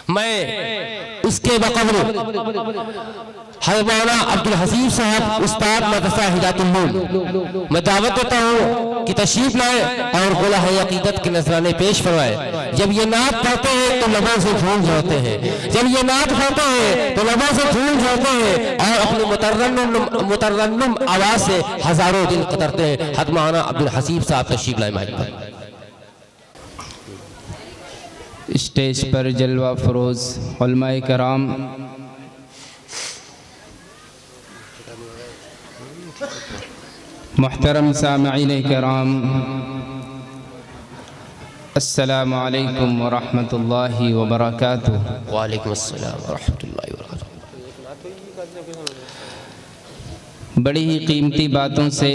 मैं उसके बकब्र हज़रत मौलाना अब्दुल हसीब साहब उस्ताद मदरसा हिदायतुल नूर मैं दावत देता हूँ कि तशरीफ लाए और गोला है अकीदत के नजराने पेश फरमाए। जब ये नात पढ़ते हैं तो लबों से फूल झड़ते हैं, जब ये नात पढ़ते हैं तो लबों से फूल झड़ते हैं और अपने मुतरन्नुम आवाज से हजारों दिल कतरते हैं। हज़रत मौलाना अब्दुल हसीब साहब तशरीफ लाए माइक पर। स्टेज पर जलवा फरोज उलमाए कराम, मुहतरम सामईन कराम, अस्सलामु अलैकुम व रहमतुल्लाहि व बरकातुहू। वालेकुम अस्सलाम व रहमतुल्लाहि व बरकातुहू। बड़ी ही कीमती बातों से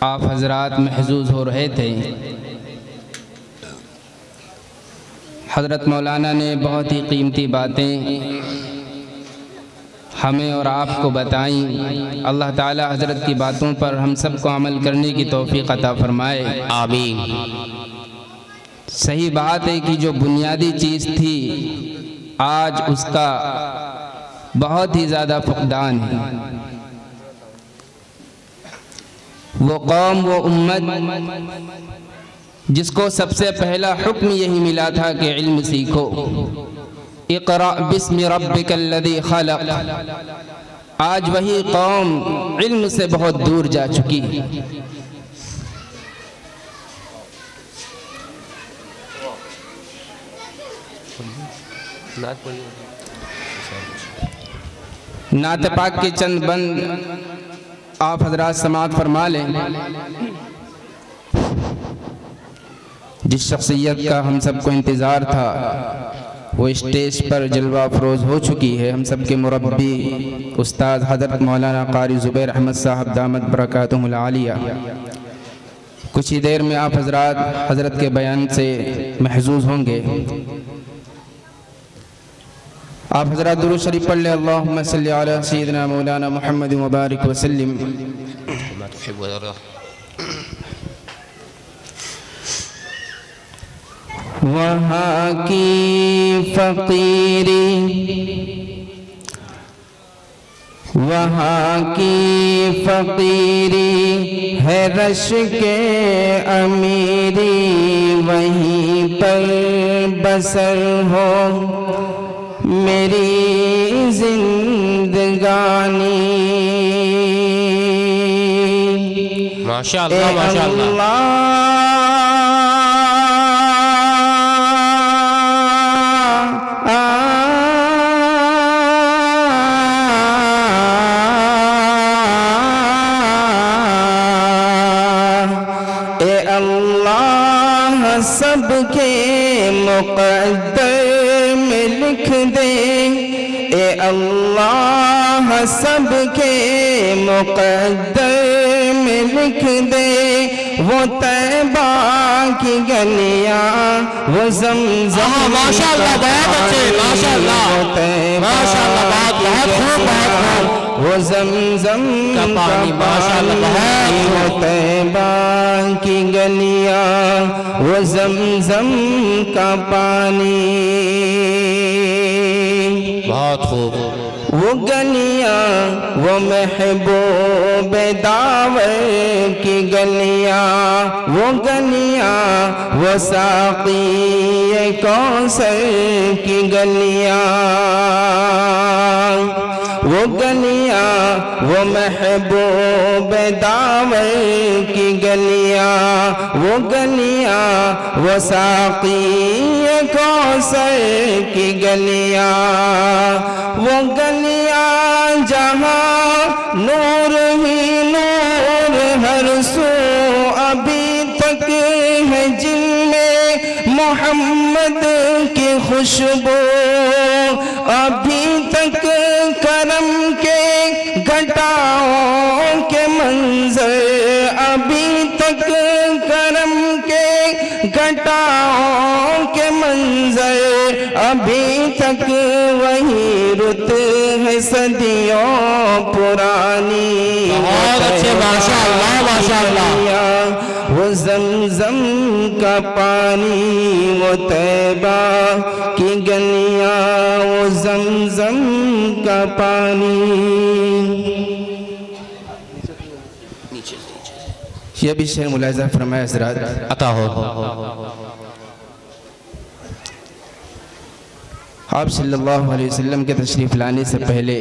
आप हजरात महजूज हो रहे थे। हज़रत मौलाना ने बहुत ही कीमती बातें हमें और आपको बताई। अल्लाह ताला हज़रत की बातों पर हम सबको अमल करने की तौफीक अता फरमाए, आमीन। सही बात है कि जो बुनियादी चीज़ थी आज उसका बहुत ही ज़्यादा फुक़दान है। वो कौम, वो उम्मत जिसको सबसे पहला हुक्म यही मिला था कि इल्म सीखो, इक़रा बिस्मि रब्बिकल्लज़ी खलक़, आज वही कौम इल्म से बहुत दूर जा चुकी है। नात पाक के चंद बंद आप हजरात समाअत फरमा लें। जिस शख्सियत का हम सबको इंतज़ार था वो स्टेज पर जलवा फरोज हो चुकी है। हम सब के मुरब्बी उस्ताद हज़रत मौलाना क़ारी ज़ुबैर अहमद साहब दामत बरकातुहुल आलिया। कुछ ही देर में आप हजरात हज़रत के बयान से महजूज होंगे। आप हजरात दुरूद शरीफ पढ़ लें। अल्लाहुम्मा सल्ली अला सय्यिदिना मौलाना मुहम्मद व बारिक वसल्लिम। वहाँ की फ़कीरी, वहाँ की फ़कीरी है रश के अमीरी, वहीं पर बसर हो मेरी जिंदगानी। माशाअल्लाह माशाअल्लाह। सबके मुक़द्दर में लिख दे, ए अल्लाह सबके मुक़द्दर में लिख दे। वो तैबा की गलियाँ, वो ज़मज़म, माशाअल्लाह बहुत अच्छे, माशाअल्लाह माशाअल्लाह, बहुत खूब, वो ज़मज़म का पानी, माशाअल्लाह, वो तैबा की गलियाँ, वो ज़मज़म का पानी, बहुत खूब। वो गलियाँ, वो महबूब दावर की गलियाँ, वो गलियाँ, वो साक़ी कौसर की गलियाँ, वो गलियाँ, वो महबूब दावर की गलियाँ, वो गलियाँ, वो साक़ी कौसर की गलियाँ, वो गलियाँ जहाँ नूर ही नूर हर सू अभी तक है, जिनमें मोहम्मद की खुशबू अभी तक, करम के घटाओं के मंजर अभी तक, करम के घटाओं के मंजर अभी तक, वही रुत है सदियों पुरानी। बहुत अच्छे, माशाअल्लाह माशाअल्लाह। वो ज़मज़म का पानी, वो तैबा की गलियाँ, वो ज़मज़म का पानी। ये भी शेर मुलाहिज़ा फरमाया हज़रात अता हो। आप सल्लल्लाहु अलैहि वसल्लम के तशरीफ़ लाने से पहले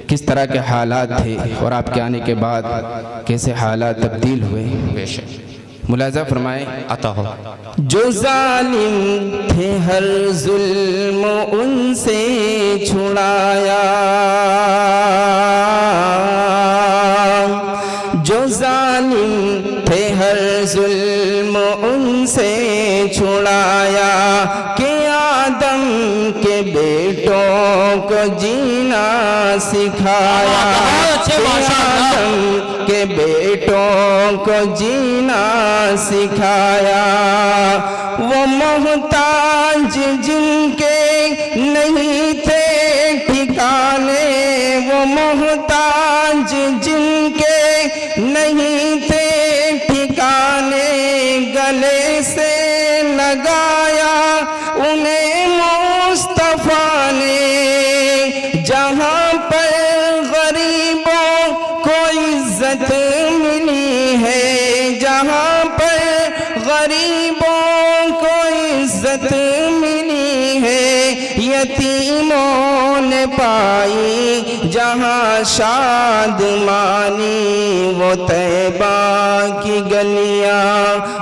किस तरह के हालात थे और आपके आने के बाद कैसे हालात तब्दील हुए, मुलाहिज़ा फरमाएं अता हो। जो जालिम थे हर जुल्म उनसे छुड़ाया, जो जालिम थे हर जुल्म उनसे छुड़ाया, कि आदम के बेटों को जीना सिखाया, आदम के बेटों को जीना सिखाया। वो मोहताज जिनके नहीं थे ठिकाने, वो मोहताज जिनके नहीं थे ठिकाने, गले से लगाया उन्हें मुस्तफा ने। जहाँ पर गरीबों को इज्जत मिली है, जहाँ पर गरीबों को इज्जत मिली है, यतीमों ने पाई जहाँ शादमानी, वो तैबा की गलियाँ,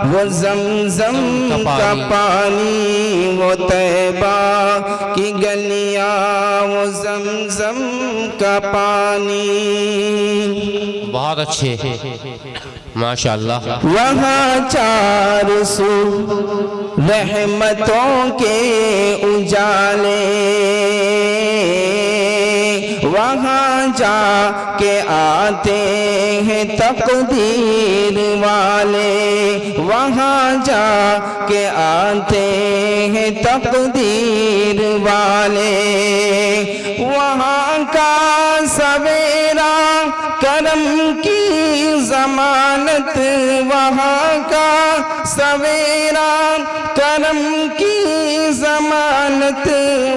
वो ज़मज़म का पानी, वो तैबा की गलियाँ, वो ज़मज़म का पानी। बहुत अच्छे, माशाअल्लाह। वहाँ चार सू रहमतों के उजाले, वहाँ जाके आते हैं तकदीर वाले, वहाँ जाके आते हैं तकदीर वाले। वहाँ का सवेरा करम की ज़मानत, वहाँ का सवेरा करम की ज़मानत,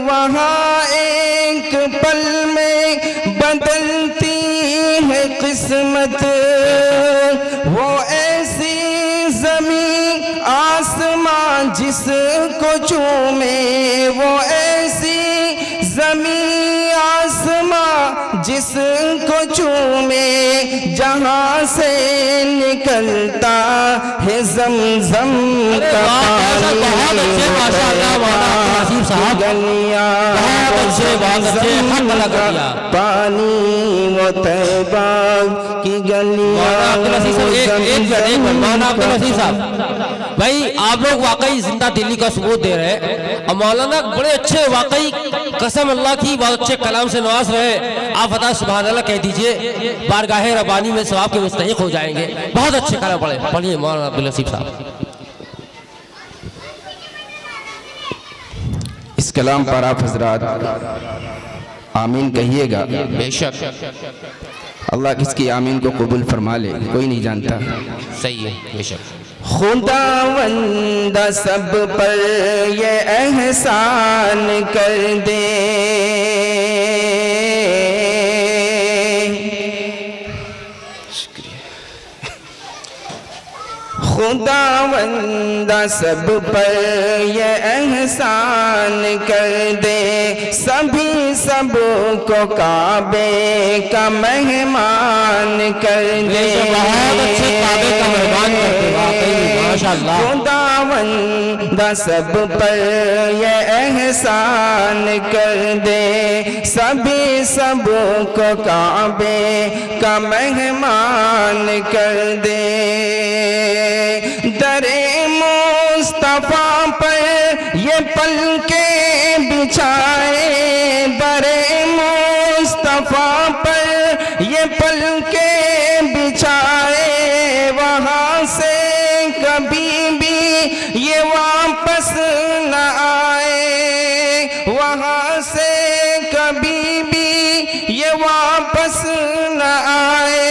वहाँ एक पल में बदलती है किस्मत। वो ऐसी ज़मीं आसमां जिसको चूमे, वो ऐसी ज़मीं आसमां जिसको चूमे, जहाँ से निकलता है ज़मज़म का पानी। बहुत अच्छे, माशाअल्लाह मौलाना नसीब साहब, गलियाँ, बहुत अच्छे, बहुत अच्छे, हक लगा दिया। पानी, वो तैबा की गलियाँ। मौलाना अब्दुल अजीज साहब, भाई आप लोग वाकई जिंदा दिल्ली का सबूत दे रहे हैं और मौलाना बड़े अच्छे, वाकई कसम अल्लाह की बहुत अच्छे कलाम से नवाज रहे। आप फता सुभान अल्लाह कह दीजिए, बारगाहे रब्बानी में सवाब के मुस्तहिक हो जाएंगे। बहुत अच्छे कलाम पढ़िए मौलाना अब्दुल अजीज साहब। इस कलाम पर आप हजरात आमीन कहिएगा। बेशक अल्लाह किसकी आमीन को कबूल फरमा ले, कोई नहीं जानता। सही है, बेशक। खुदावंद सब पर ये एहसान कर दे, खुदावंद सब पर ये एहसान कर दे, सभी सबको काबे का मेहमान कर दे। बहुत अच्छे काबे का मेहमान करते हैं माशाअल्लाह। खुदावंद सब पर ये एहसान कर दे, सभी सबको काबे का मेहमान कर दे। दरे मुस्तफा पर ये पलके बिछाए, दरे मुस्तफा पर ये पलके बिछाए, वहाँ से कभी भी ये वापस न आए, वहाँ से कभी भी ये वापस न आए।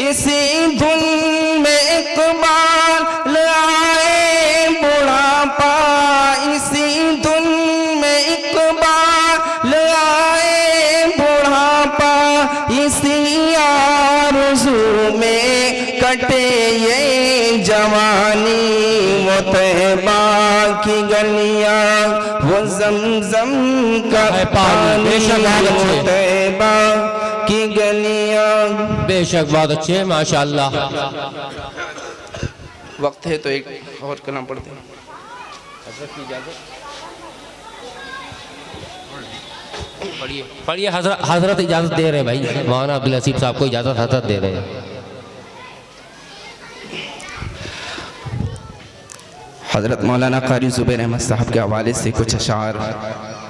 इसी धुन में इक़बाल जवानी वो तैबा की गलियां, वो ज़मज़म का पानी वो तैबा की गलियां। बेशक बहुत अच्छे, माशाअल्लाह। वक्त है तो एक और कलाम पढ़ते हैं। पढ़िए पढ़िए, हजरत इजाज़त दे रहे हैं भाई, मौलाना अब्दुल हसीब साहब को इजाज़त हजरत दे रहे हैं। हजरत मौलाना कारी ज़ुबैर अहमद साहब के हवाले से कुछ अशार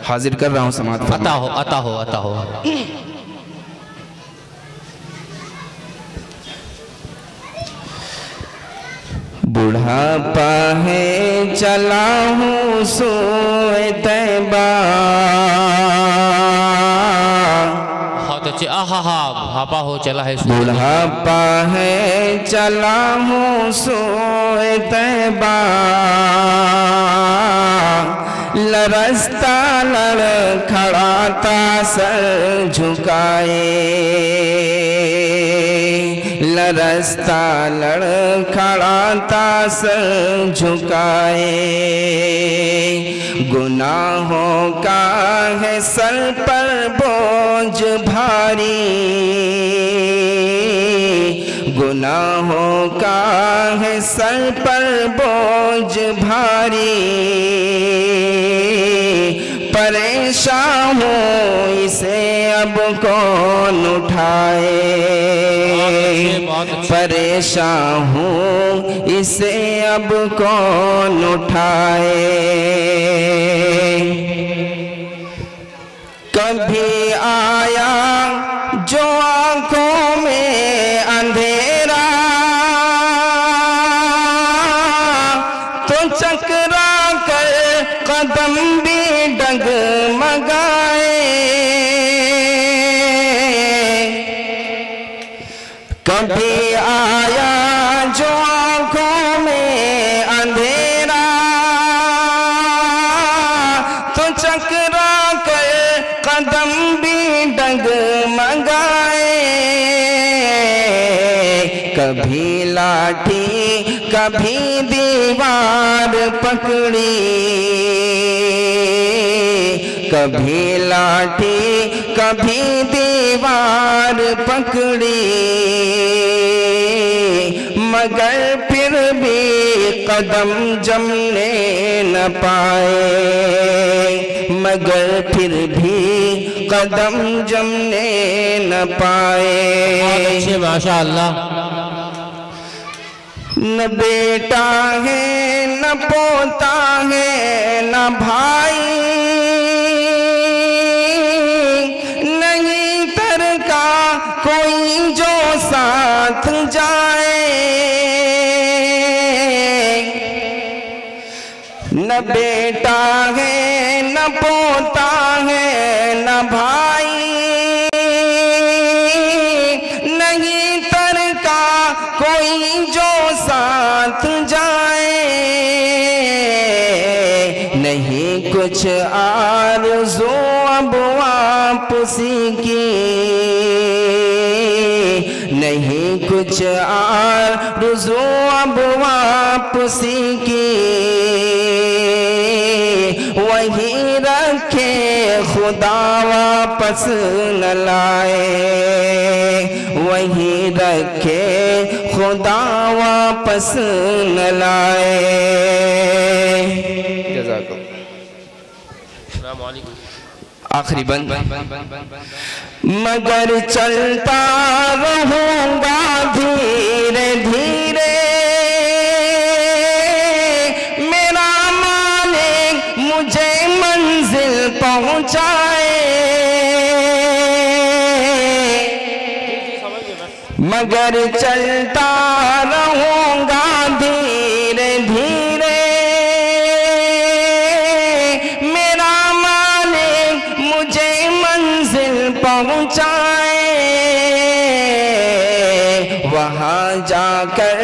हाजिर कर रहा हूँ, समाअत फरमाइए। अता हो अता हो अता हो। बुढ़ापा है चला हूँ सोए तैबा, बहुत अच्छे। आहा बुढ़ापा हो चला है, बुढ़ापा है चला हूँ सोए तैबा, लरसता लड़खड़ाता सर झुकाए, लरसता लड़खड़ाता सर झुकाए, गुनाहों का है सर पर बोझ भारी, गुनाहों का है सर पर बोझ भारी, परेशान हूँ इसे अब कौन उठाए, परेशान हूँ इसे अब कौन उठाए। कभी आया जो आँखों में अंधेरा, तो चकरा कर कदम भी डगमगाए, कभी आया जो आँखों में अंधेरा, तो चकरा कर कदम भी डगमगाए, कभी लाठी कभी दीवार पकड़ी, कभी लाठी कभी दीवार पकड़ी, मगर फिर भी कदम जमने न पाए, मगर फिर भी कदम जमने न पाए। बहुत अच्छे, माशाअल्लाह। न बेटा है न पोता है न भाई, नहीं तरका कोई जो साथ जाए, न बेटा है न पोता है न भाई, नहीं तरका कोई जो साथ जाए, नहीं कुछ आरज़ू अब वापसी की, नहीं कुछ आरज़ू अब वापसी की, वही रखे खुदा वापस न लाए, वही रखे खुदा वापस न लाए। आखिरी बंद। मगर चलता रहूंगा धीरे धीरे, मेरा मालिक मुझे मंजिल पहुंचाए, मगर चलता रहूंगा धीरे धीरे, मेरा मालिक मुझे मंजिल पहुंचाए, वहां जाकर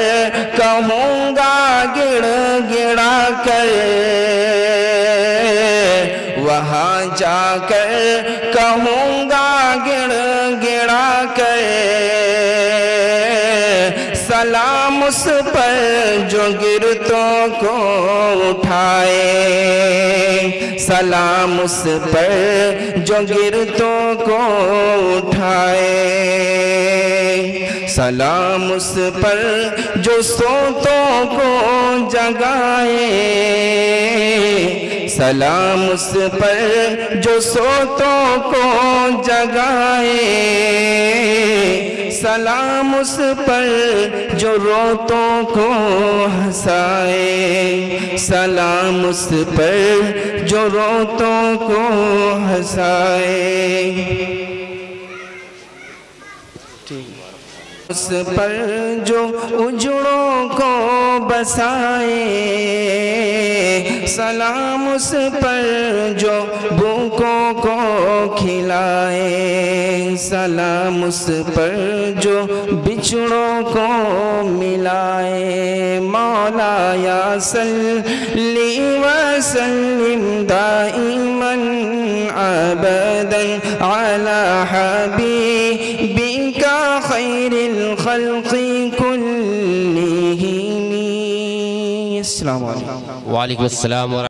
कहूंगा गिड़ गिड़ा कर, वहां जाकर कहूंगा गिड़ गिड़ा कर, सलाम उस पर जो गिरतों को उठाए, सलाम उस पर जो गिरतों को उठाए, सलाम उस पर जो सोतों को जगाए, सलाम उस पर जो सोतों को जगाए, सलाम उस पर जो रोतों को हंसाए, सलाम उस पर जो रोतों को हंसाए। उस पर जो उजड़ों को बसाए, सलाम उस पर जो भूखों को खिलाए, सलाम उस पर जो बिछड़ों को मिलाए। मौला या सल्ली व सल्लिम दाइमन अबदन अला हबीबिका खैरिल खल्क़ि कुल्लिहिम। अस्सलामु अलैकुम। वालेकुम अस्सलाम।